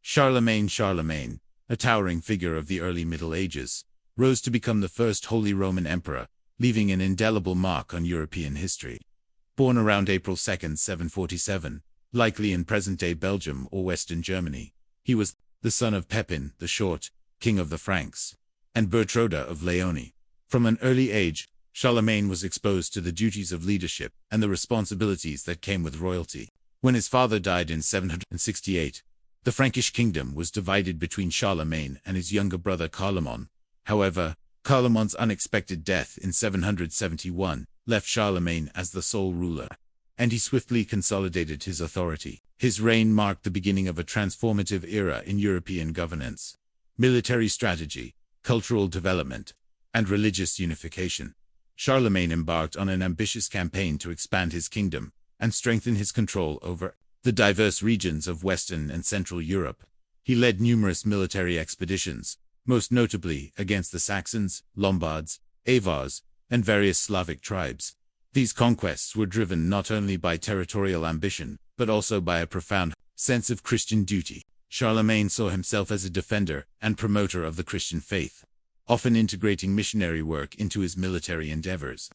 Charlemagne, a towering figure of the early Middle Ages, rose to become the first Holy Roman Emperor, leaving an indelible mark on European history. Born around April 2, 747, likely in present-day Belgium or Western Germany, he was the son of Pepin the Short, king of the Franks, and Bertroda of Leone. From an early age, Charlemagne was exposed to the duties of leadership and the responsibilities that came with royalty. When his father died in 768, the Frankish kingdom was divided between Charlemagne and his younger brother Carloman. However, Carloman's unexpected death in 771 left Charlemagne as the sole ruler, and he swiftly consolidated his authority. His reign marked the beginning of a transformative era in European governance, military strategy, cultural development, and religious unification. Charlemagne embarked on an ambitious campaign to expand his kingdom and strengthen his control over the diverse regions of Western and Central Europe. He led numerous military expeditions, most notably against the Saxons, Lombards, Avars, and various Slavic tribes. These conquests were driven not only by territorial ambition, but also by a profound sense of Christian duty. Charlemagne saw himself as a defender and promoter of the Christian faith, often integrating missionary work into his military endeavors.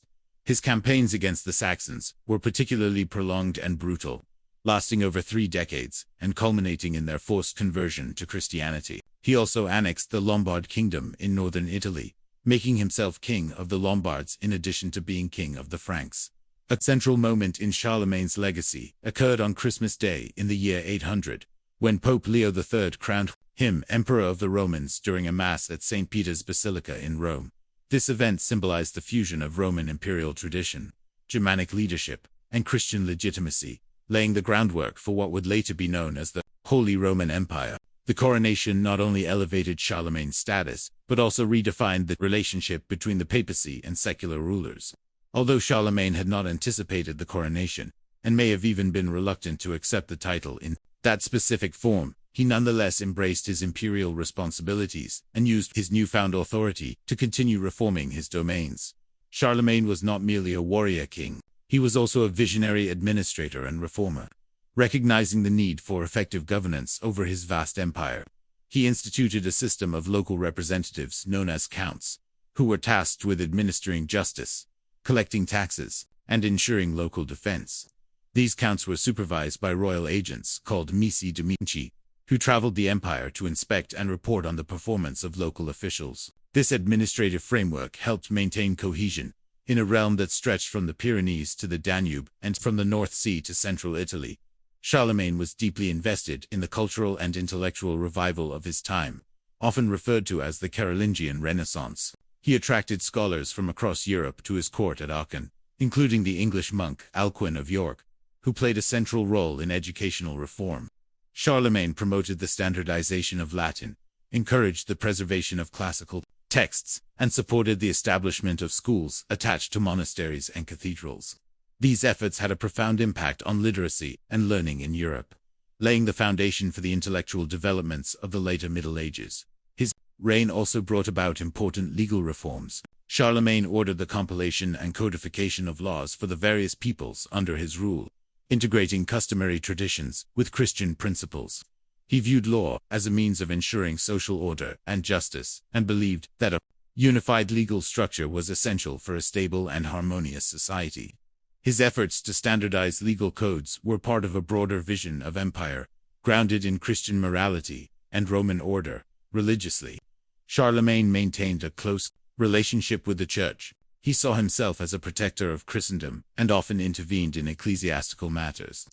His campaigns against the Saxons were particularly prolonged and brutal, lasting over 3 decades and culminating in their forced conversion to Christianity. He also annexed the Lombard kingdom in northern Italy, making himself king of the Lombards in addition to being king of the Franks. A central moment in Charlemagne's legacy occurred on Christmas Day in the year 800, when Pope Leo III crowned him Emperor of the Romans during a Mass at St. Peter's Basilica in Rome. This event symbolized the fusion of Roman imperial tradition, Germanic leadership, and Christian legitimacy, laying the groundwork for what would later be known as the Holy Roman Empire. The coronation not only elevated Charlemagne's status, but also redefined the relationship between the papacy and secular rulers. Although Charlemagne had not anticipated the coronation, and may have even been reluctant to accept the title in that specific form, he nonetheless embraced his imperial responsibilities and used his newfound authority to continue reforming his domains. Charlemagne was not merely a warrior king, he was also a visionary administrator and reformer. Recognizing the need for effective governance over his vast empire, he instituted a system of local representatives known as counts, who were tasked with administering justice, collecting taxes, and ensuring local defense. These counts were supervised by royal agents called missi dominici, who traveled the empire to inspect and report on the performance of local officials. This administrative framework helped maintain cohesion in a realm that stretched from the Pyrenees to the Danube and from the North Sea to central Italy. Charlemagne was deeply invested in the cultural and intellectual revival of his time, often referred to as the Carolingian Renaissance. He attracted scholars from across Europe to his court at Aachen, including the English monk Alcuin of York, who played a central role in educational reform. Charlemagne promoted the standardization of Latin, encouraged the preservation of classical texts, and supported the establishment of schools attached to monasteries and cathedrals. These efforts had a profound impact on literacy and learning in Europe, laying the foundation for the intellectual developments of the later Middle Ages. His reign also brought about important legal reforms. Charlemagne ordered the compilation and codification of laws for the various peoples under his rule, integrating customary traditions with Christian principles. He viewed law as a means of ensuring social order and justice, and believed that a unified legal structure was essential for a stable and harmonious society. His efforts to standardize legal codes were part of a broader vision of empire, grounded in Christian morality and Roman order. Religiously, Charlemagne maintained a close relationship with the Church. He saw himself as a protector of Christendom and often intervened in ecclesiastical matters.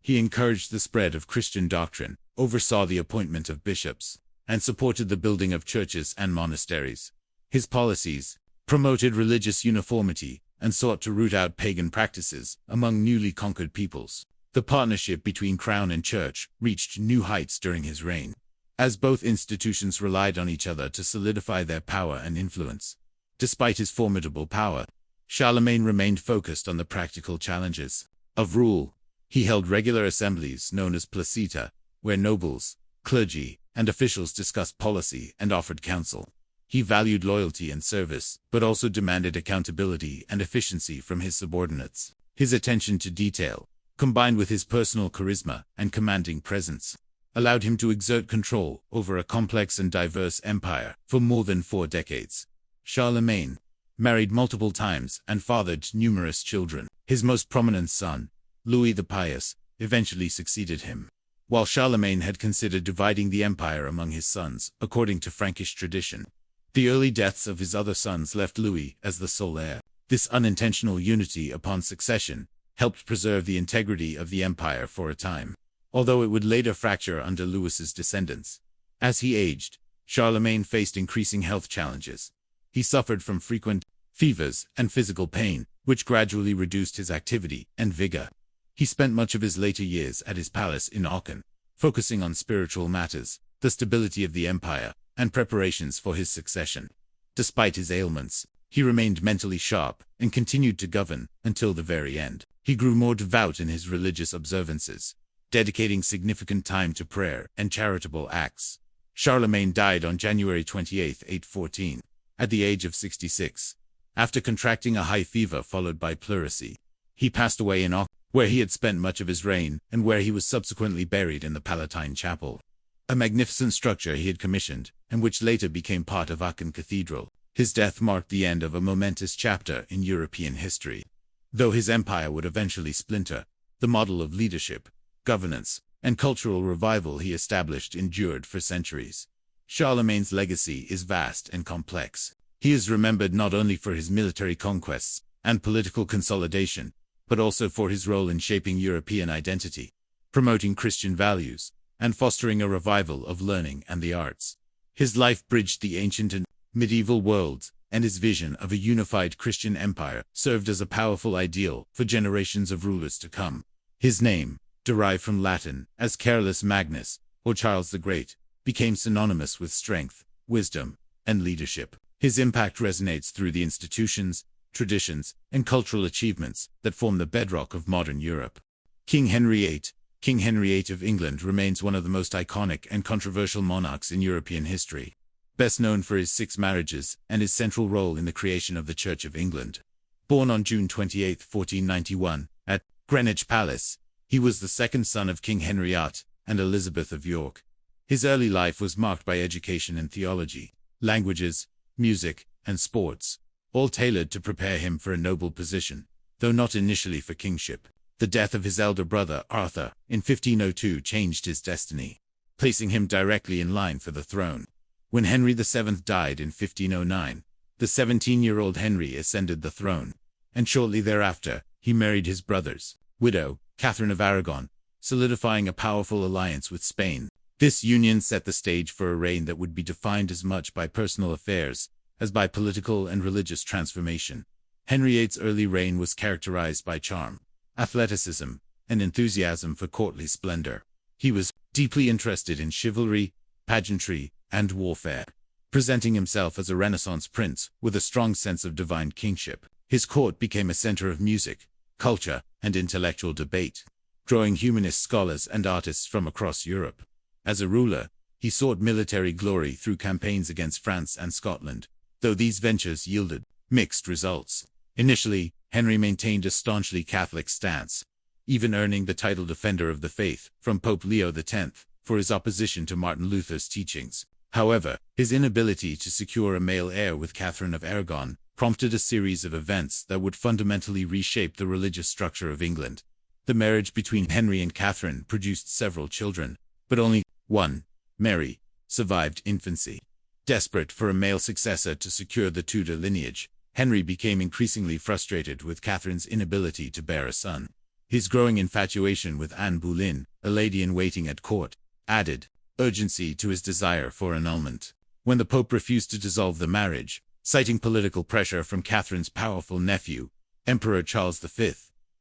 He encouraged the spread of Christian doctrine, oversaw the appointment of bishops, and supported the building of churches and monasteries. His policies promoted religious uniformity and sought to root out pagan practices among newly conquered peoples. The partnership between crown and church reached new heights during his reign, as both institutions relied on each other to solidify their power and influence. Despite his formidable power, Charlemagne remained focused on the practical challenges of rule. He held regular assemblies known as placeta, where nobles, clergy, and officials discussed policy and offered counsel. He valued loyalty and service, but also demanded accountability and efficiency from his subordinates. His attention to detail, combined with his personal charisma and commanding presence, allowed him to exert control over a complex and diverse empire for more than 4 decades. Charlemagne married multiple times and fathered numerous children. His most prominent son, Louis the Pious, eventually succeeded him. While Charlemagne had considered dividing the empire among his sons, according to Frankish tradition, the early deaths of his other sons left Louis as the sole heir. This unintentional unity upon succession helped preserve the integrity of the empire for a time, although it would later fracture under Louis's descendants. As he aged, Charlemagne faced increasing health challenges. He suffered from frequent fevers and physical pain, which gradually reduced his activity and vigor. He spent much of his later years at his palace in Aachen, focusing on spiritual matters, the stability of the empire, and preparations for his succession. Despite his ailments, he remained mentally sharp and continued to govern until the very end. He grew more devout in his religious observances, dedicating significant time to prayer and charitable acts. Charlemagne died on January 28, 814, at the age of 66, after contracting a high fever followed by pleurisy. He passed away in Aachen, where he had spent much of his reign and where he was subsequently buried in the Palatine Chapel, a magnificent structure he had commissioned and which later became part of Aachen Cathedral. His death marked the end of a momentous chapter in European history. Though his empire would eventually splinter, the model of leadership, governance, and cultural revival he established endured for centuries. Charlemagne's legacy is vast and complex. He is remembered not only for his military conquests and political consolidation, but also for his role in shaping European identity, promoting Christian values, and fostering a revival of learning and the arts. His life bridged the ancient and medieval worlds, and his vision of a unified Christian empire served as a powerful ideal for generations of rulers to come. His name, derived from Latin as Carolus Magnus, or Charles the Great, became synonymous with strength, wisdom, and leadership. His impact resonates through the institutions, traditions, and cultural achievements that form the bedrock of modern Europe. King Henry VIII of England remains one of the most iconic and controversial monarchs in European history, best known for his 6 marriages and his central role in the creation of the Church of England. Born on June 28, 1491, at Greenwich Palace, he was the second son of King Henry VIII and Elizabeth of York. His early life was marked by education in theology, languages, music, and sports, all tailored to prepare him for a noble position, though not initially for kingship. The death of his elder brother, Arthur, in 1502 changed his destiny, placing him directly in line for the throne. When Henry VII died in 1509, the 17-year-old Henry ascended the throne, and shortly thereafter, he married his brother's widow, Catherine of Aragon, solidifying a powerful alliance with Spain. This union set the stage for a reign that would be defined as much by personal affairs as by political and religious transformation. Henry VIII's early reign was characterized by charm, athleticism, and enthusiasm for courtly splendor. He was deeply interested in chivalry, pageantry, and warfare, presenting himself as a Renaissance prince with a strong sense of divine kingship. His court became a center of music, culture, and intellectual debate, drawing humanist scholars and artists from across Europe. As a ruler, he sought military glory through campaigns against France and Scotland, though these ventures yielded mixed results. Initially, Henry maintained a staunchly Catholic stance, even earning the title Defender of the Faith from Pope Leo X for his opposition to Martin Luther's teachings. However, his inability to secure a male heir with Catherine of Aragon prompted a series of events that would fundamentally reshape the religious structure of England. The marriage between Henry and Catherine produced several children, but only one, Mary, survived infancy. Desperate for a male successor to secure the Tudor lineage, Henry became increasingly frustrated with Catherine's inability to bear a son. His growing infatuation with Anne Boleyn, a lady-in-waiting at court, added urgency to his desire for annulment. When the Pope refused to dissolve the marriage, citing political pressure from Catherine's powerful nephew, Emperor Charles V,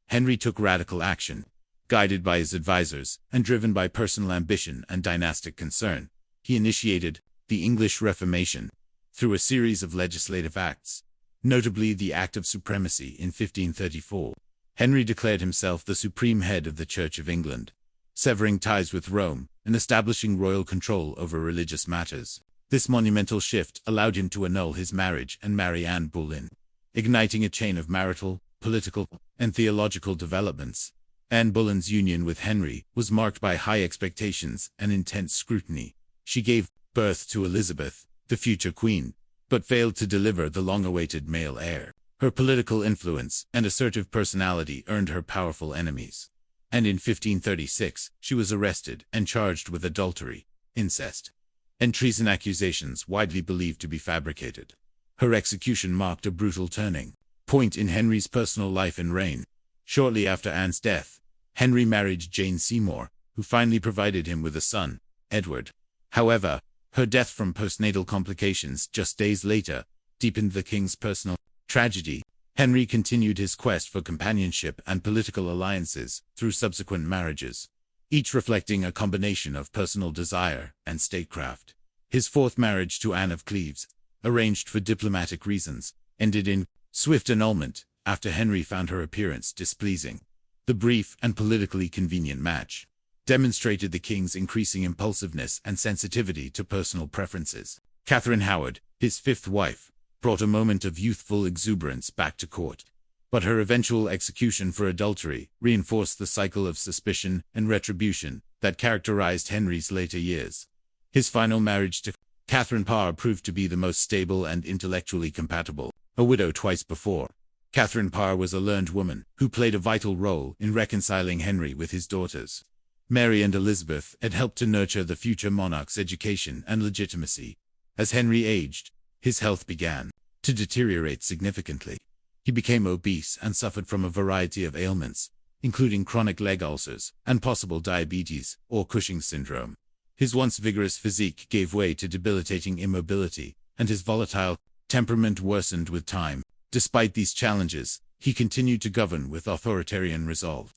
Henry took radical action. Guided by his advisors and driven by personal ambition and dynastic concern, he initiated the English Reformation through a series of legislative acts, notably the Act of Supremacy in 1534. Henry declared himself the supreme head of the Church of England, severing ties with Rome and establishing royal control over religious matters. This monumental shift allowed him to annul his marriage and marry Anne Boleyn, igniting a chain of marital, political, and theological developments. Anne Boleyn's union with Henry was marked by high expectations and intense scrutiny. She gave birth to Elizabeth, the future queen, but failed to deliver the long-awaited male heir. Her political influence and assertive personality earned her powerful enemies. And in 1536, she was arrested and charged with adultery, incest, and treason, accusations widely believed to be fabricated. Her execution marked a brutal turning point in Henry's personal life and reign. Shortly after Anne's death, Henry married Jane Seymour, who finally provided him with a son, Edward. However, her death from postnatal complications just days later deepened the king's personal tragedy. Henry continued his quest for companionship and political alliances through subsequent marriages, each reflecting a combination of personal desire and statecraft. His fourth marriage to Anne of Cleves, arranged for diplomatic reasons, ended in swift annulment after Henry found her appearance displeasing. The brief and politically convenient match demonstrated the king's increasing impulsiveness and sensitivity to personal preferences. Catherine Howard, his fifth wife, brought a moment of youthful exuberance back to court, but her eventual execution for adultery reinforced the cycle of suspicion and retribution that characterized Henry's later years. His final marriage to Catherine Parr proved to be the most stable and intellectually compatible. A widow twice before, Catherine Parr was a learned woman who played a vital role in reconciling Henry with his daughters. Mary and Elizabeth had helped to nurture the future monarch's education and legitimacy. As Henry aged, his health began to deteriorate significantly. He became obese and suffered from a variety of ailments, including chronic leg ulcers and possible diabetes or Cushing's syndrome. His once vigorous physique gave way to debilitating immobility, and his volatile temperament worsened with time. Despite these challenges, he continued to govern with authoritarian resolve,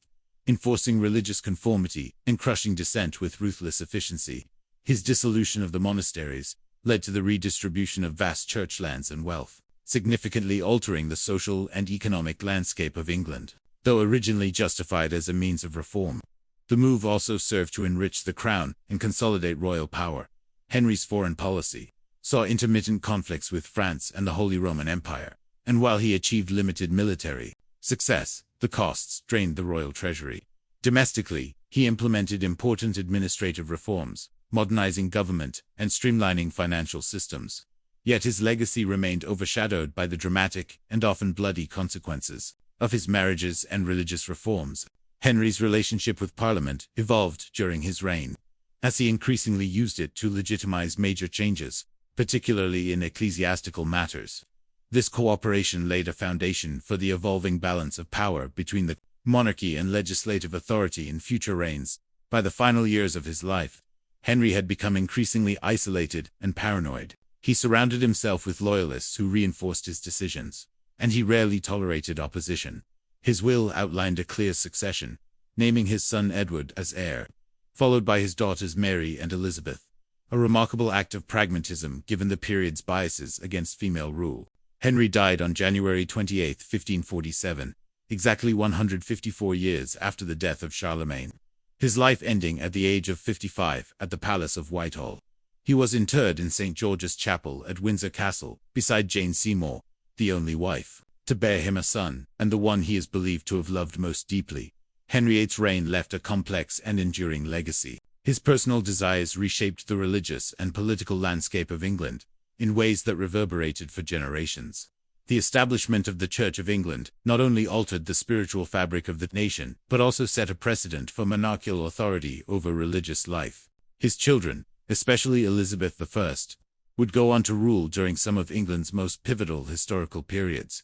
enforcing religious conformity and crushing dissent with ruthless efficiency. His dissolution of the monasteries led to the redistribution of vast church lands and wealth, significantly altering the social and economic landscape of England. Though originally justified as a means of reform, the move also served to enrich the crown and consolidate royal power. Henry's foreign policy saw intermittent conflicts with France and the Holy Roman Empire, and while he achieved limited military success, the costs drained the royal treasury. Domestically, he implemented important administrative reforms, modernizing government and streamlining financial systems. Yet his legacy remained overshadowed by the dramatic and often bloody consequences of his marriages and religious reforms. Henry's relationship with Parliament evolved during his reign, as he increasingly used it to legitimize major changes, particularly in ecclesiastical matters. This cooperation laid a foundation for the evolving balance of power between the monarchy and legislative authority in future reigns. By the final years of his life, Henry had become increasingly isolated and paranoid. He surrounded himself with loyalists who reinforced his decisions, and he rarely tolerated opposition. His will outlined a clear succession, naming his son Edward as heir, followed by his daughters Mary and Elizabeth, a remarkable act of pragmatism given the period's biases against female rule. Henry died on January 28, 1547, exactly 154 years after the death of Charlemagne, his life ending at the age of 55 at the Palace of Whitehall. He was interred in St. George's Chapel at Windsor Castle, beside Jane Seymour, the only wife to bear him a son, and the one he is believed to have loved most deeply. Henry VIII's reign left a complex and enduring legacy. His personal desires reshaped the religious and political landscape of England in ways that reverberated for generations. The establishment of the Church of England not only altered the spiritual fabric of the nation, but also set a precedent for monarchical authority over religious life. His children, especially Elizabeth I, would go on to rule during some of England's most pivotal historical periods,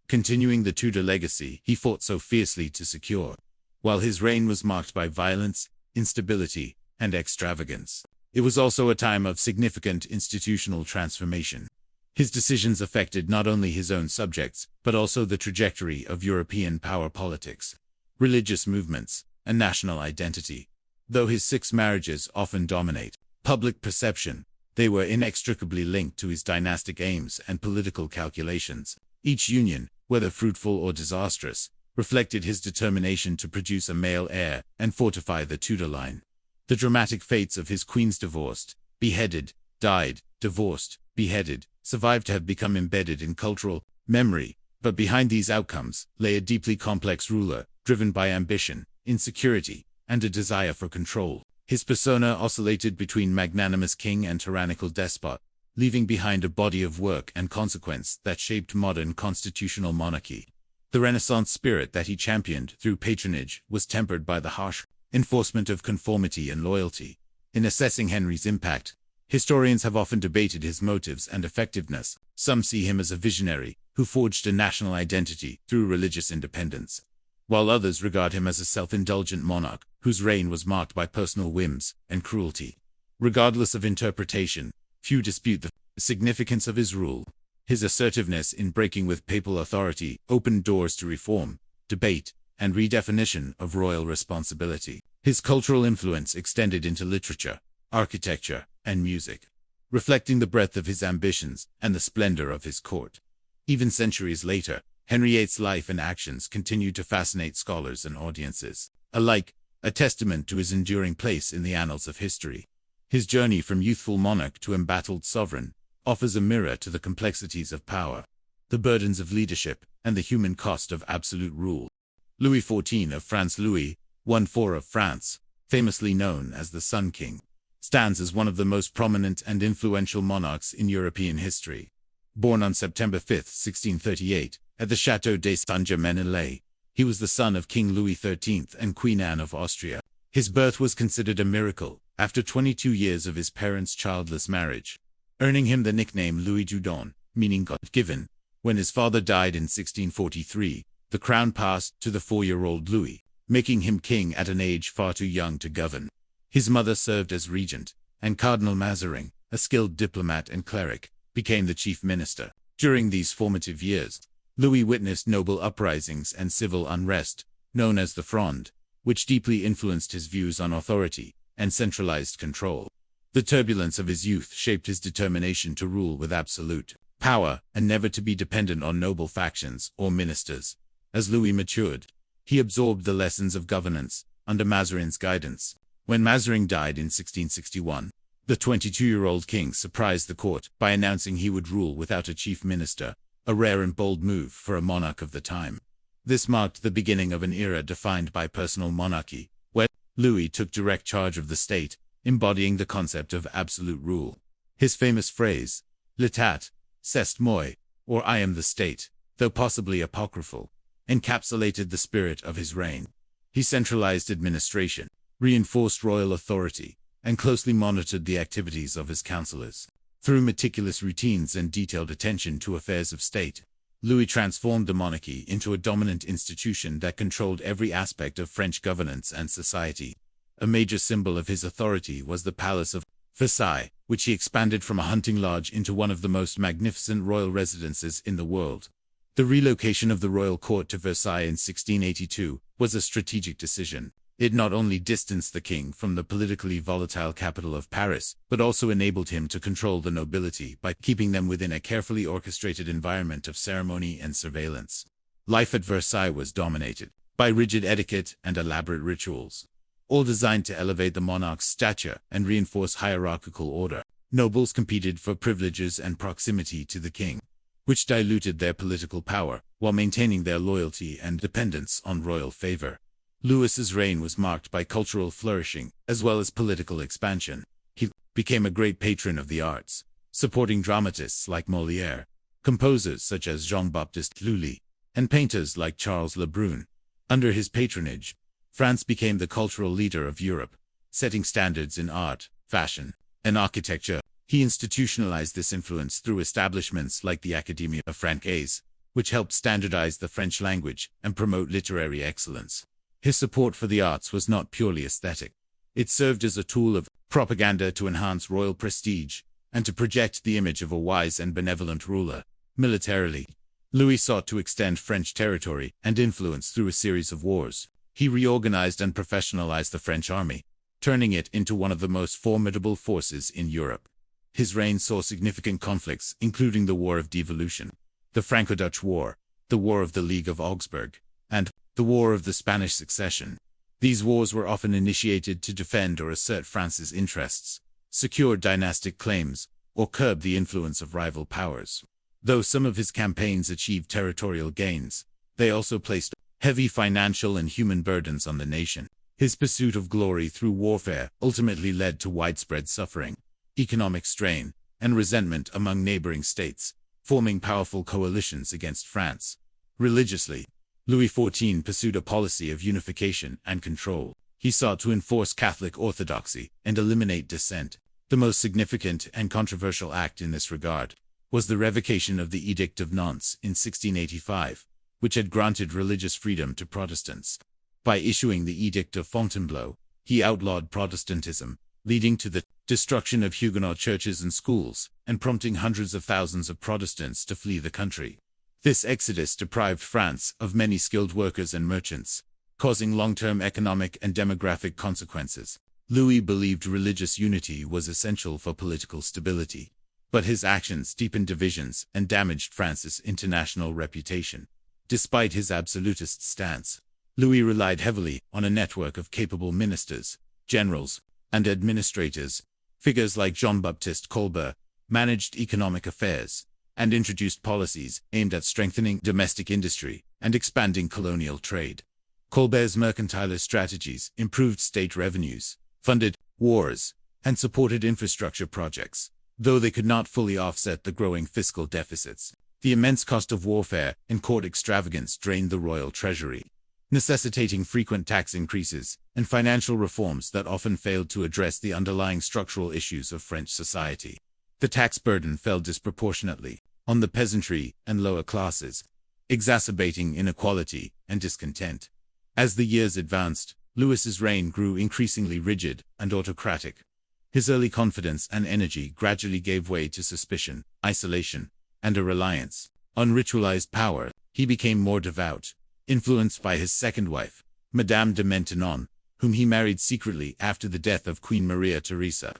continuing the Tudor legacy he fought so fiercely to secure. While his reign was marked by violence, instability, and extravagance, it was also a time of significant institutional transformation. His decisions affected not only his own subjects, but also the trajectory of European power politics, religious movements, and national identity. Though his 6 marriages often dominate public perception, they were inextricably linked to his dynastic aims and political calculations. Each union, whether fruitful or disastrous, reflected his determination to produce a male heir and fortify the Tudor line. The dramatic fates of his queens divorced, beheaded, died, divorced, beheaded, survived to have become embedded in cultural memory, but behind these outcomes lay a deeply complex ruler, driven by ambition, insecurity, and a desire for control. His persona oscillated between magnanimous king and tyrannical despot, leaving behind a body of work and consequence that shaped modern constitutional monarchy. The Renaissance spirit that he championed through patronage was tempered by the harsh enforcement of conformity and loyalty. In assessing Henry's impact, historians have often debated his motives and effectiveness. Some see him as a visionary who forged a national identity through religious independence, while others regard him as a self-indulgent monarch whose reign was marked by personal whims and cruelty. Regardless of interpretation, few dispute the significance of his rule. His assertiveness in breaking with papal authority opened doors to reform, debate, and redefinition of royal responsibility. His cultural influence extended into literature, architecture, and music, reflecting the breadth of his ambitions and the splendor of his court. Even centuries later, Henry VIII's life and actions continued to fascinate scholars and audiences alike, a testament to his enduring place in the annals of history. His journey from youthful monarch to embattled sovereign offers a mirror to the complexities of power, the burdens of leadership, and the human cost of absolute rule. Louis XIV of France. Louis XIV of France, famously known as the Sun King, stands as one of the most prominent and influential monarchs in European history. Born on September 5, 1638, at the Château de Saint-Germain-en-Laye, he was the son of King Louis XIII and Queen Anne of Austria. His birth was considered a miracle after 22 years of his parents' childless marriage, earning him the nickname Louis du Don, meaning God-given. When his father died in 1643, the crown passed to the 4-year-old Louis, making him king at an age far too young to govern. His mother served as regent, and Cardinal Mazarin, a skilled diplomat and cleric, became the chief minister. During these formative years, Louis witnessed noble uprisings and civil unrest, known as the Fronde, which deeply influenced his views on authority and centralized control. The turbulence of his youth shaped his determination to rule with absolute power and never to be dependent on noble factions or ministers. As Louis matured, he absorbed the lessons of governance under Mazarin's guidance. When Mazarin died in 1661, the 22-year-old king surprised the court by announcing he would rule without a chief minister, a rare and bold move for a monarch of the time. This marked the beginning of an era defined by personal monarchy, where Louis took direct charge of the state, embodying the concept of absolute rule. His famous phrase, "L'État, c'est moi," or "I am the state," though possibly apocryphal, encapsulated the spirit of his reign. He centralized administration, reinforced royal authority, and closely monitored the activities of his counselors. Through meticulous routines and detailed attention to affairs of state, Louis transformed the monarchy into a dominant institution that controlled every aspect of French governance and society. A major symbol of his authority was the Palace of Versailles, which he expanded from a hunting lodge into one of the most magnificent royal residences in the world. The relocation of the royal court to Versailles in 1682 was a strategic decision. It not only distanced the king from the politically volatile capital of Paris, but also enabled him to control the nobility by keeping them within a carefully orchestrated environment of ceremony and surveillance. Life at Versailles was dominated by rigid etiquette and elaborate rituals, all designed to elevate the monarch's stature and reinforce hierarchical order. Nobles competed for privileges and proximity to the king, which diluted their political power while maintaining their loyalty and dependence on royal favor. Louis's reign was marked by cultural flourishing as well as political expansion. He became a great patron of the arts, supporting dramatists like Molière, composers such as Jean-Baptiste Lully, and painters like Charles Le Brun. Under his patronage, France became the cultural leader of Europe, setting standards in art, fashion, and architecture. He institutionalized this influence through establishments like the Académie Française, which helped standardize the French language and promote literary excellence. His support for the arts was not purely aesthetic. It served as a tool of propaganda to enhance royal prestige and to project the image of a wise and benevolent ruler. Militarily, Louis sought to extend French territory and influence through a series of wars. He reorganized and professionalized the French army, turning it into one of the most formidable forces in Europe. His reign saw significant conflicts, including the War of Devolution, the Franco-Dutch War, the War of the League of Augsburg, and the War of the Spanish Succession. These wars were often initiated to defend or assert France's interests, secure dynastic claims, or curb the influence of rival powers. Though some of his campaigns achieved territorial gains, they also placed heavy financial and human burdens on the nation. His pursuit of glory through warfare ultimately led to widespread suffering, economic strain, and resentment among neighboring states, forming powerful coalitions against France. Religiously, Louis XIV pursued a policy of unification and control. He sought to enforce Catholic orthodoxy and eliminate dissent. The most significant and controversial act in this regard was the revocation of the Edict of Nantes in 1685, which had granted religious freedom to Protestants. By issuing the Edict of Fontainebleau, he outlawed Protestantism, leading to the destruction of Huguenot churches and schools, and prompting hundreds of thousands of Protestants to flee the country. This exodus deprived France of many skilled workers and merchants, causing long-term economic and demographic consequences. Louis believed religious unity was essential for political stability, but his actions deepened divisions and damaged France's international reputation. Despite his absolutist stance, Louis relied heavily on a network of capable ministers, generals, and administrators. Figures like Jean-Baptiste Colbert managed economic affairs and introduced policies aimed at strengthening domestic industry and expanding colonial trade. Colbert's mercantilist strategies improved state revenues, funded wars, and supported infrastructure projects, though they could not fully offset the growing fiscal deficits. The immense cost of warfare and court extravagance drained the royal treasury, necessitating frequent tax increases and financial reforms that often failed to address the underlying structural issues of French society. The tax burden fell disproportionately on the peasantry and lower classes, exacerbating inequality and discontent. As the years advanced, Louis's reign grew increasingly rigid and autocratic. His early confidence and energy gradually gave way to suspicion, isolation, and a reliance on ritualized power. He became more devout, influenced by his second wife, Madame de Maintenon, whom he married secretly after the death of Queen Maria Theresa.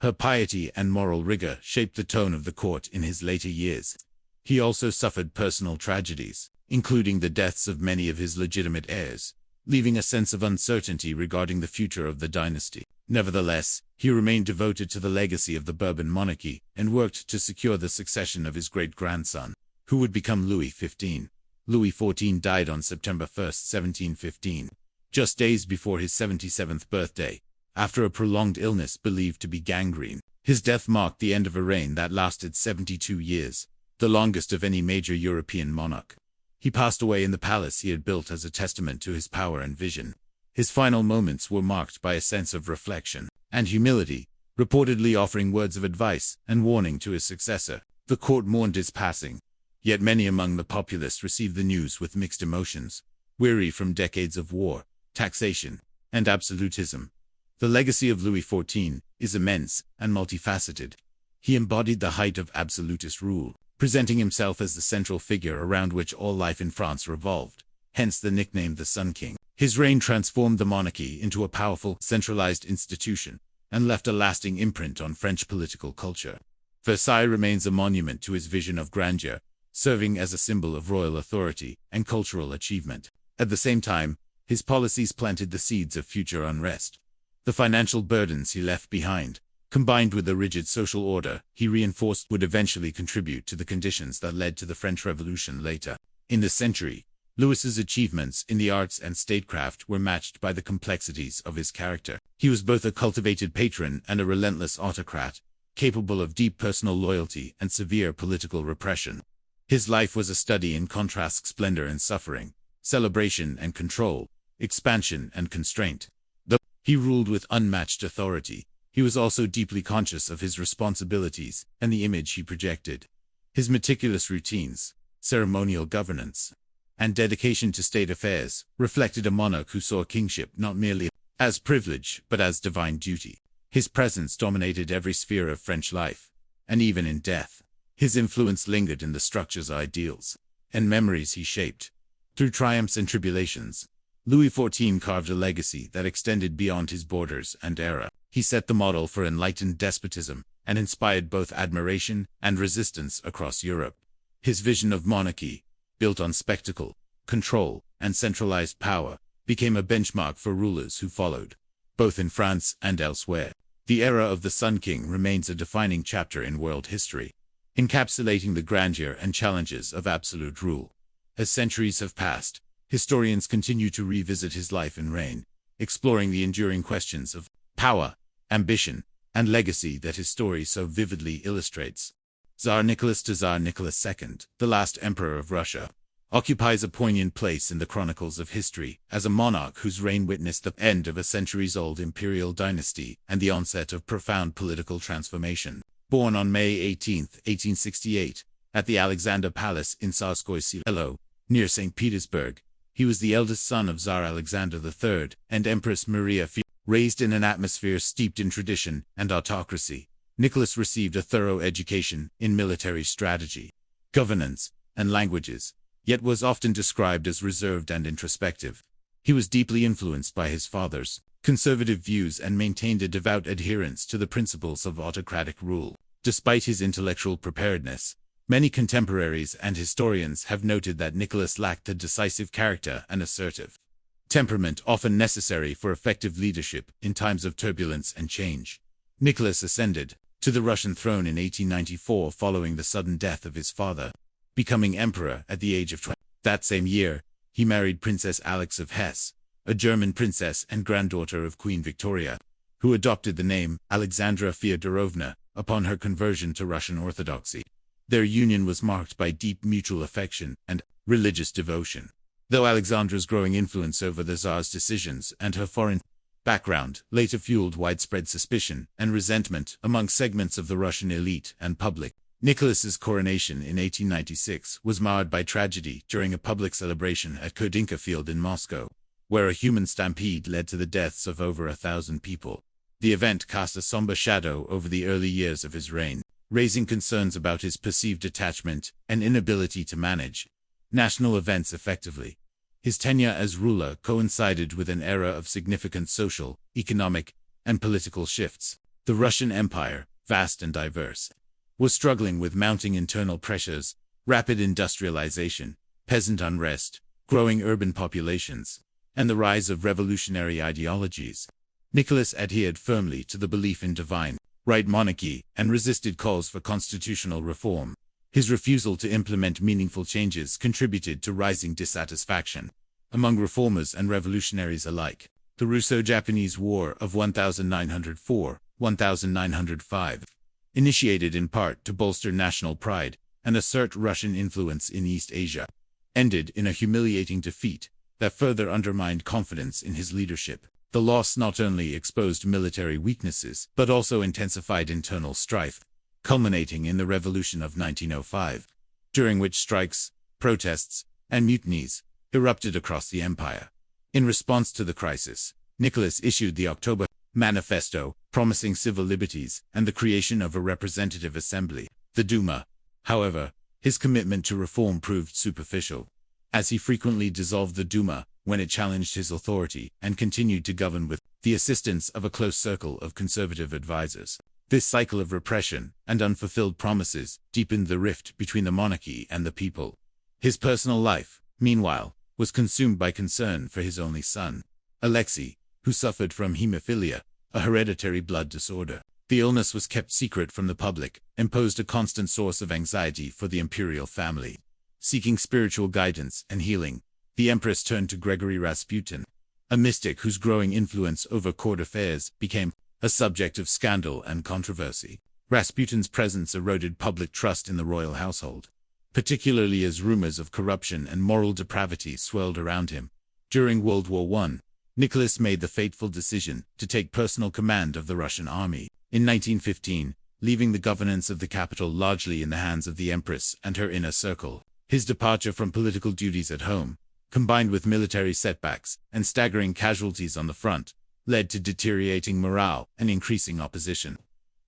Her piety and moral rigor shaped the tone of the court in his later years. He also suffered personal tragedies, including the deaths of many of his legitimate heirs, leaving a sense of uncertainty regarding the future of the dynasty. Nevertheless, he remained devoted to the legacy of the Bourbon monarchy and worked to secure the succession of his great-grandson, who would become Louis XV. Louis XIV died on September 1, 1715, just days before his 77th birthday, after a prolonged illness believed to be gangrene. His death marked the end of a reign that lasted 72 years, the longest of any major European monarch. He passed away in the palace he had built as a testament to his power and vision. His final moments were marked by a sense of reflection and humility, reportedly offering words of advice and warning to his successor. The court mourned his passing, yet many among the populace received the news with mixed emotions, weary from decades of war, taxation, and absolutism. The legacy of Louis XIV is immense and multifaceted. He embodied the height of absolutist rule, presenting himself as the central figure around which all life in France revolved, hence the nickname the Sun King. His reign transformed the monarchy into a powerful, centralized institution, and left a lasting imprint on French political culture. Versailles remains a monument to his vision of grandeur, serving as a symbol of royal authority and cultural achievement. At the same time, his policies planted the seeds of future unrest. The financial burdens he left behind, combined with the rigid social order he reinforced, would eventually contribute to the conditions that led to the French Revolution later in the century. Louis's achievements in the arts and statecraft were matched by the complexities of his character. He was both a cultivated patron and a relentless autocrat, capable of deep personal loyalty and severe political repression. His life was a study in contrast: splendor and suffering, celebration and control, expansion and constraint. Though he ruled with unmatched authority, he was also deeply conscious of his responsibilities and the image he projected. His meticulous routines, ceremonial governance, and dedication to state affairs reflected a monarch who saw kingship not merely as privilege but as divine duty. His presence dominated every sphere of French life, and even in death, his influence lingered in the structures, ideals, and memories he shaped. Through triumphs and tribulations, Louis XIV carved a legacy that extended beyond his borders and era. He set the model for enlightened despotism and inspired both admiration and resistance across Europe. His vision of monarchy, built on spectacle, control, and centralized power, became a benchmark for rulers who followed, both in France and elsewhere. The era of the Sun King remains a defining chapter in world history, encapsulating the grandeur and challenges of absolute rule. As centuries have passed, Historians continue to revisit his life and reign, exploring the enduring questions of power, ambition, and legacy that his story so vividly illustrates. Tsar Nicholas to Tsar Nicholas II, the last emperor of Russia, occupies a poignant place in the chronicles of history as a monarch whose reign witnessed the end of a centuries-old imperial dynasty and the onset of profound political transformation. Born on May 18, 1868, at the Alexander Palace in Tsarskoye Selo, near St. Petersburg, he was the eldest son of Tsar Alexander III and Empress Maria Feodosovna. Raised in an atmosphere steeped in tradition and autocracy, Nicholas received a thorough education in military strategy, governance, and languages, yet was often described as reserved and introspective. He was deeply influenced by his father's conservative views and maintained a devout adherence to the principles of autocratic rule. Despite his intellectual preparedness, many contemporaries and historians have noted that Nicholas lacked the decisive character and assertive temperament often necessary for effective leadership in times of turbulence and change. Nicholas ascended to the Russian throne in 1894 following the sudden death of his father, becoming emperor at the age of 20. That same year, he married Princess Alix of Hesse, a German princess and granddaughter of Queen Victoria, who adopted the name Alexandra Fyodorovna upon her conversion to Russian Orthodoxy. Their union was marked by deep mutual affection and religious devotion. Though Alexandra's growing influence over the Tsar's decisions and her foreign background later fueled widespread suspicion and resentment among segments of the Russian elite and public, Nicholas's coronation in 1896 was marred by tragedy during a public celebration at Kudinka Field in Moscow, where a human stampede led to the deaths of over 1,000 people. The event cast a somber shadow over the early years of his reign, raising concerns about his perceived detachment and inability to manage national events effectively. His tenure as ruler coincided with an era of significant social, economic, and political shifts. The Russian Empire, vast and diverse, was struggling with mounting internal pressures, rapid industrialization, peasant unrest, growing urban populations, and the rise of revolutionary ideologies. Nicholas adhered firmly to the belief in divine right monarchy and resisted calls for constitutional reform. His refusal to implement meaningful changes contributed to rising dissatisfaction among reformers and revolutionaries alike. The Russo-Japanese War of 1904-1905, initiated in part to bolster national pride and assert Russian influence in East Asia, ended in a humiliating defeat that further undermined confidence in his leadership. The loss not only exposed military weaknesses but also intensified internal strife, culminating in the Revolution of 1905, during which strikes, protests, and mutinies erupted across the empire. In response to the crisis, Nicholas issued the October Manifesto, promising civil liberties and the creation of a representative assembly, the Duma. However, his commitment to reform proved superficial, as he frequently dissolved the Duma when it challenged his authority and continued to govern with the assistance of a close circle of conservative advisors. This cycle of repression and unfulfilled promises deepened the rift between the monarchy and the people. His personal life, meanwhile, was consumed by concern for his only son, Alexei, who suffered from hemophilia, a hereditary blood disorder. The illness was kept secret from the public and posed a constant source of anxiety for the imperial family. Seeking spiritual guidance and healing, the empress turned to Gregory Rasputin, a mystic whose growing influence over court affairs became a subject of scandal and controversy. Rasputin's presence eroded public trust in the royal household, particularly as rumors of corruption and moral depravity swirled around him. During World War I, Nicholas made the fateful decision to take personal command of the Russian army. In 1915, leaving the governance of the capital largely in the hands of the empress and her inner circle. His departure from political duties at home, combined with military setbacks and staggering casualties on the front, led to deteriorating morale and increasing opposition.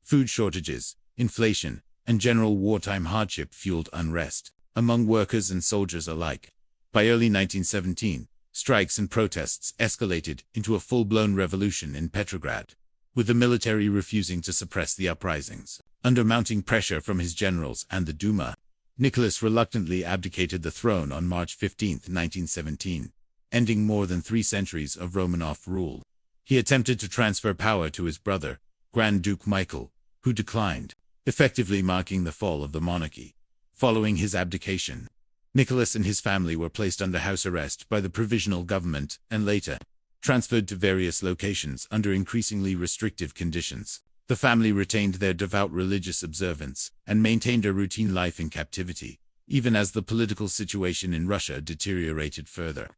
Food shortages, inflation, and general wartime hardship fueled unrest among workers and soldiers alike. By early 1917, strikes and protests escalated into a full-blown revolution in Petrograd, with the military refusing to suppress the uprisings. Under mounting pressure from his generals and the Duma, Nicholas reluctantly abdicated the throne on March 15, 1917, ending more than 3 centuries of Romanov rule. He attempted to transfer power to his brother, Grand Duke Michael, who declined, effectively marking the fall of the monarchy. Following his abdication, Nicholas and his family were placed under house arrest by the provisional government and later transferred to various locations under increasingly restrictive conditions. The family retained their devout religious observance and maintained a routine life in captivity, even as the political situation in Russia deteriorated further.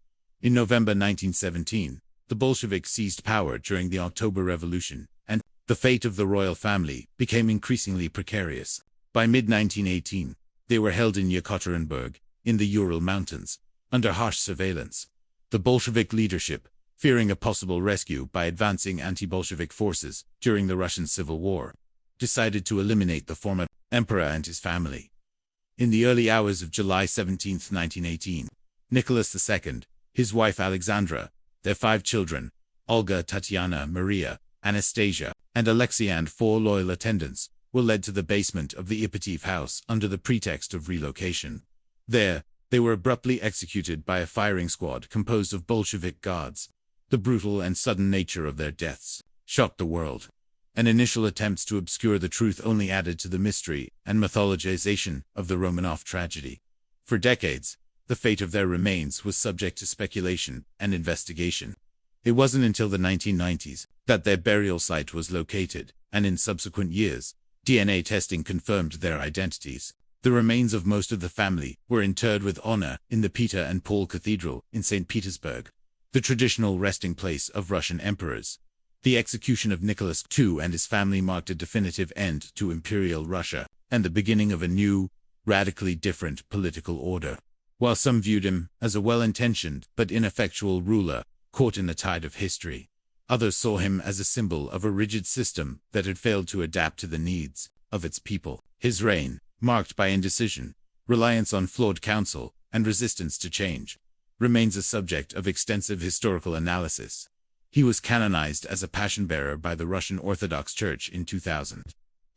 In November 1917, the Bolsheviks seized power during the October Revolution, and the fate of the royal family became increasingly precarious. By mid-1918, they were held in Yekaterinburg, in the Ural Mountains, under harsh surveillance. The Bolshevik leadership, fearing a possible rescue by advancing anti-Bolshevik forces during the Russian Civil War, decided to eliminate the former emperor and his family. In the early hours of July 17, 1918, Nicholas II, his wife Alexandra, their 5 children, Olga, Tatiana, Maria, Anastasia, and Alexei, and 4 loyal attendants, were led to the basement of the Ipatiev house under the pretext of relocation. There, they were abruptly executed by a firing squad composed of Bolshevik guards. The brutal and sudden nature of their deaths shocked the world, and initial attempts to obscure the truth only added to the mystery and mythologization of the Romanov tragedy. For decades, the fate of their remains was subject to speculation and investigation. It wasn't until the 1990s that their burial site was located, and in subsequent years, DNA testing confirmed their identities. The remains of most of the family were interred with honor in the Peter and Paul Cathedral in St. Petersburg, the traditional resting place of Russian emperors. The execution of Nicholas II and his family marked a definitive end to Imperial Russia and the beginning of a new, radically different political order. While some viewed him as a well-intentioned but ineffectual ruler caught in the tide of history, others saw him as a symbol of a rigid system that had failed to adapt to the needs of its people. His reign, marked by indecision, reliance on flawed counsel, and resistance to change, remains a subject of extensive historical analysis. He was canonized as a passion-bearer by the Russian Orthodox Church in 2000,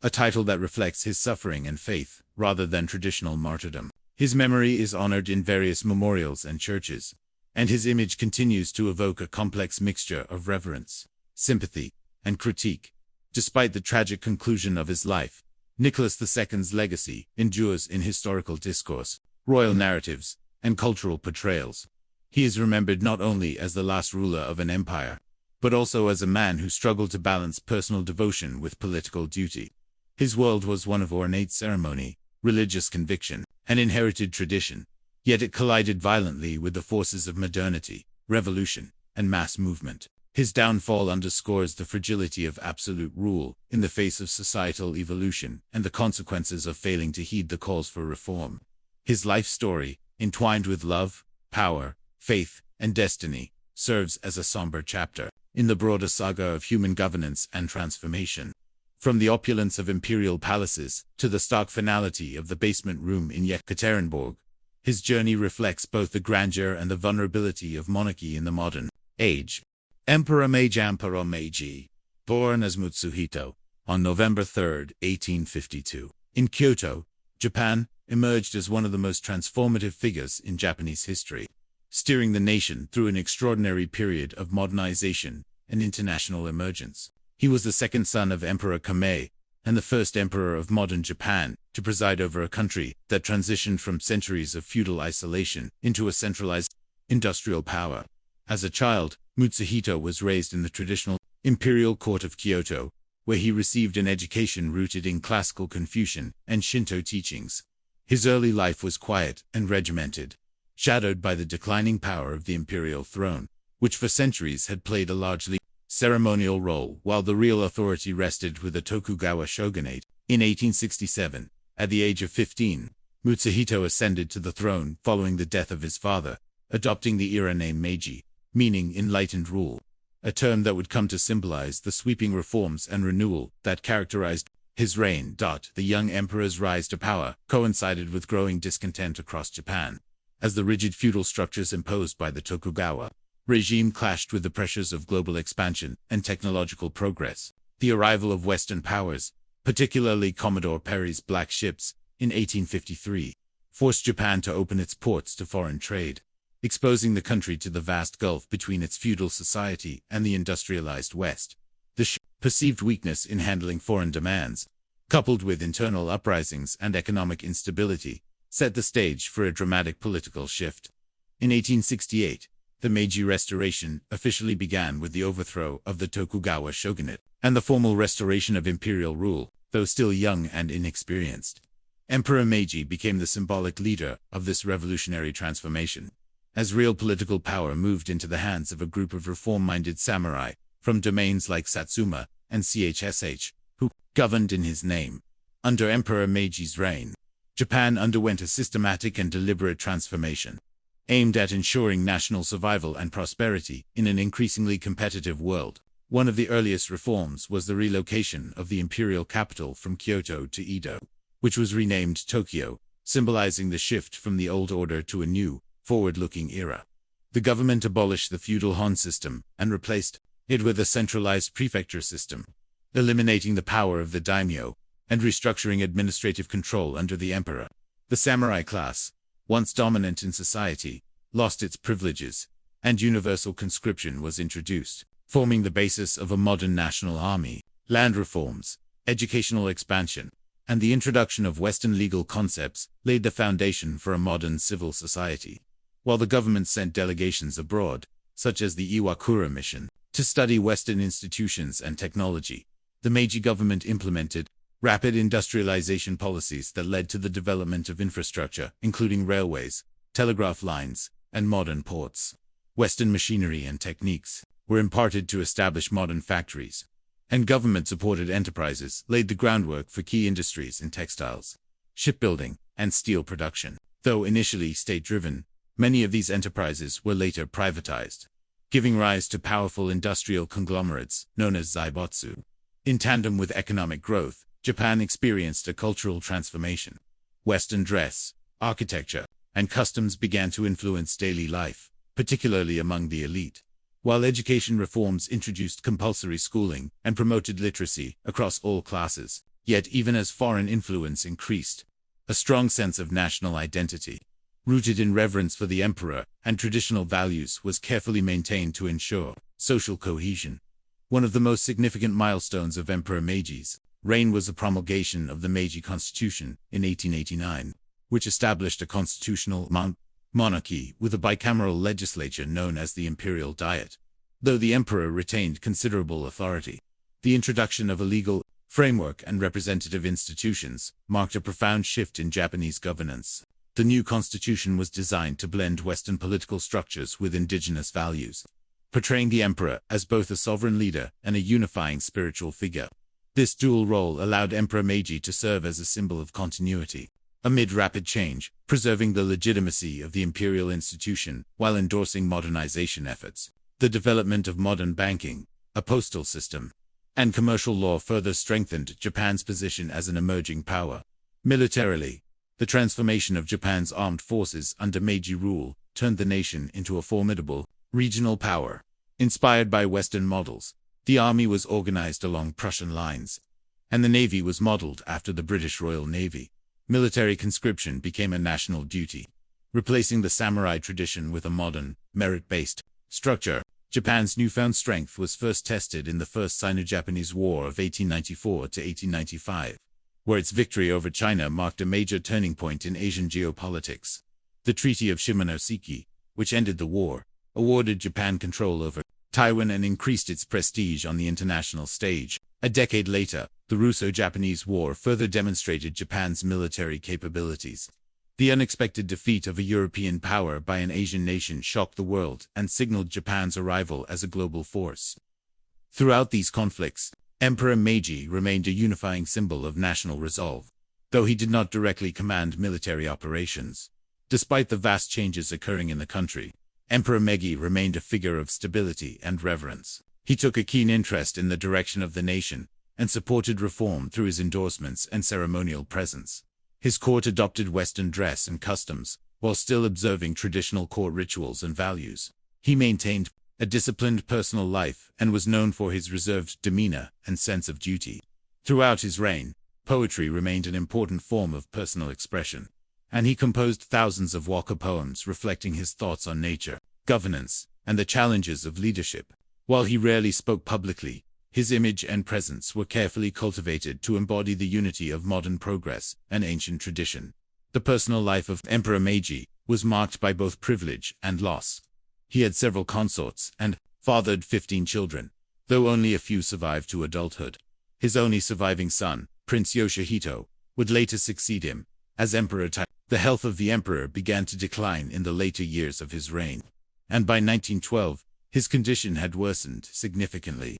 a title that reflects his suffering and faith rather than traditional martyrdom. His memory is honored in various memorials and churches, and his image continues to evoke a complex mixture of reverence, sympathy, and critique. Despite the tragic conclusion of his life, Nicholas II's legacy endures in historical discourse, royal narratives, and cultural portrayals. He is remembered not only as the last ruler of an empire, but also as a man who struggled to balance personal devotion with political duty. His world was one of ornate ceremony, religious conviction, and inherited tradition, yet it collided violently with the forces of modernity, revolution, and mass movement. His downfall underscores the fragility of absolute rule in the face of societal evolution and the consequences of failing to heed the calls for reform. His life story, entwined with love, power, faith, and destiny, serves as a somber chapter in the broader saga of human governance and transformation. From the opulence of imperial palaces to the stark finality of the basement room in Yekaterinburg, his journey reflects both the grandeur and the vulnerability of monarchy in the modern age. Emperor Meiji, born as Mutsuhito on November 3, 1852, in Kyoto, Japan, emerged as one of the most transformative figures in Japanese history, steering the nation through an extraordinary period of modernization and international emergence. He was the second son of Emperor Kame and the first emperor of modern Japan to preside over a country that transitioned from centuries of feudal isolation into a centralized industrial power. As a child, Mutsuhito was raised in the traditional imperial court of Kyoto, where he received an education rooted in classical Confucian and Shinto teachings. His early life was quiet and regimented, shadowed by the declining power of the imperial throne, which for centuries had played a largely ceremonial role, while the real authority rested with the Tokugawa shogunate. In 1867, at the age of 15, Mutsuhito ascended to the throne following the death of his father, adopting the era name Meiji, meaning enlightened rule, a term that would come to symbolize the sweeping reforms and renewal that characterized his reign. The young emperor's rise to power coincided with growing discontent across Japan, as the rigid feudal structures imposed by the Tokugawa regime clashed with the pressures of global expansion and technological progress. The arrival of Western powers, particularly Commodore Perry's black ships, in 1853, forced Japan to open its ports to foreign trade, exposing the country to the vast gulf between its feudal society and the industrialized West. The perceived weakness in handling foreign demands, coupled with internal uprisings and economic instability, set the stage for a dramatic political shift. In 1868, the Meiji Restoration officially began with the overthrow of the Tokugawa shogunate and the formal restoration of imperial rule, though still young and inexperienced. Emperor Meiji became the symbolic leader of this revolutionary transformation, as real political power moved into the hands of a group of reform-minded samurai from domains like Satsuma and Chsh, who governed in his name. Under Emperor Meiji's reign, Japan underwent a systematic and deliberate transformation, aimed at ensuring national survival and prosperity in an increasingly competitive world. One of the earliest reforms was the relocation of the imperial capital from Kyoto to Edo, which was renamed Tokyo, symbolizing the shift from the old order to a new, forward-looking era. The government abolished the feudal hon system and replaced it with a centralized prefecture system, eliminating the power of the daimyo and restructuring administrative control under the emperor. The samurai class, once dominant in society, lost its privileges, and universal conscription was introduced, forming the basis of a modern national army. Land reforms, educational expansion, and the introduction of Western legal concepts laid the foundation for a modern civil society. While the government sent delegations abroad, such as the Iwakura mission, to study Western institutions and technology, the Meiji government implemented rapid industrialization policies that led to the development of infrastructure, including railways, telegraph lines, and modern ports. Western machinery and techniques were imparted to establish modern factories, and government-supported enterprises laid the groundwork for key industries in textiles, shipbuilding, and steel production. Though initially state-driven, many of these enterprises were later privatized, giving rise to powerful industrial conglomerates known as zaibotsu. In tandem with economic growth, Japan experienced a cultural transformation. Western dress, architecture, and customs began to influence daily life, particularly among the elite. While education reforms introduced compulsory schooling and promoted literacy across all classes, yet even as foreign influence increased, a strong sense of national identity, rooted in reverence for the emperor and traditional values, was carefully maintained to ensure social cohesion. One of the most significant milestones of Emperor Meiji's reign was the promulgation of the Meiji Constitution in 1889, which established a constitutional monarchy with a bicameral legislature known as the Imperial Diet. Though the emperor retained considerable authority, the introduction of a legal framework and representative institutions marked a profound shift in Japanese governance. The new constitution was designed to blend Western political structures with indigenous values, portraying the emperor as both a sovereign leader and a unifying spiritual figure. This dual role allowed Emperor Meiji to serve as a symbol of continuity amid rapid change, preserving the legitimacy of the imperial institution while endorsing modernization efforts. The development of modern banking, a postal system, and commercial law further strengthened Japan's position as an emerging power. Militarily, the transformation of Japan's armed forces under Meiji rule turned the nation into a formidable regional power. Inspired by Western models, the army was organized along Prussian lines, and the navy was modeled after the British Royal Navy. Military conscription became a national duty, replacing the samurai tradition with a modern, merit-based structure. Japan's newfound strength was first tested in the First Sino-Japanese War of 1894 to 1895, where its victory over China marked a major turning point in Asian geopolitics. The Treaty of Shimonoseki, which ended the war, awarded Japan control over Taiwan and increased its prestige on the international stage. A decade later, the Russo-Japanese War further demonstrated Japan's military capabilities. The unexpected defeat of a European power by an Asian nation shocked the world and signaled Japan's arrival as a global force. Throughout these conflicts, Emperor Meiji remained a unifying symbol of national resolve, though he did not directly command military operations. Despite the vast changes occurring in the country, Emperor Meiji remained a figure of stability and reverence. He took a keen interest in the direction of the nation and supported reform through his endorsements and ceremonial presence. His court adopted Western dress and customs, while still observing traditional court rituals and values. He maintained a disciplined personal life and was known for his reserved demeanor and sense of duty. Throughout his reign, poetry remained an important form of personal expression, and he composed thousands of waka poems reflecting his thoughts on nature, governance, and the challenges of leadership. While he rarely spoke publicly, his image and presence were carefully cultivated to embody the unity of modern progress and ancient tradition. The personal life of Emperor Meiji was marked by both privilege and loss. He had several consorts and fathered 15 children, though only a few survived to adulthood. His only surviving son, Prince Yoshihito, would later succeed him as emperor. The health of the emperor began to decline in the later years of his reign, and by 1912, his condition had worsened significantly.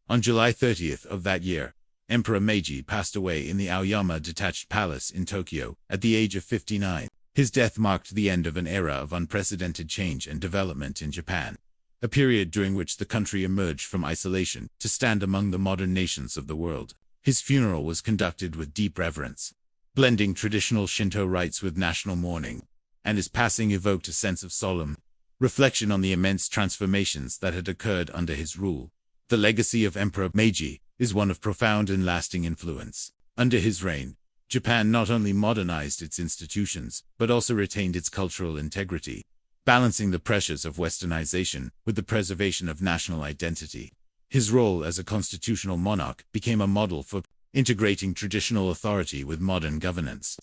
On July 30th of that year, Emperor Meiji passed away in the Aoyama detached palace in Tokyo at the age of 59. His death marked the end of an era of unprecedented change and development in Japan, a period during which the country emerged from isolation to stand among the modern nations of the world. His funeral was conducted with deep reverence, blending traditional Shinto rites with national mourning, and his passing evoked a sense of solemn reflection on the immense transformations that had occurred under his rule. The legacy of Emperor Meiji is one of profound and lasting influence. Under his reign, Japan not only modernized its institutions, but also retained its cultural integrity, balancing the pressures of westernization with the preservation of national identity. His role as a constitutional monarch became a model for integrating traditional authority with modern governance.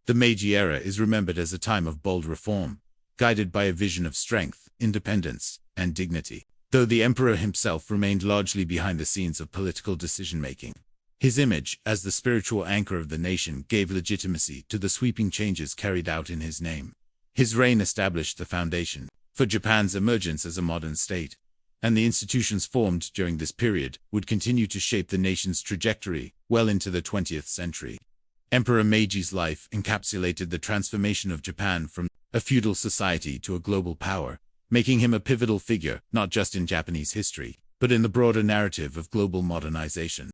The Meiji era is remembered as a time of bold reform, guided by a vision of strength, independence, and dignity, though the emperor himself remained largely behind the scenes of political decision-making. His image as the spiritual anchor of the nation gave legitimacy to the sweeping changes carried out in his name. His reign established the foundation for Japan's emergence as a modern state, and the institutions formed during this period would continue to shape the nation's trajectory well into the 20th century. Emperor Meiji's life encapsulated the transformation of Japan from a feudal society to a global power, making him a pivotal figure not just in Japanese history, but in the broader narrative of global modernization.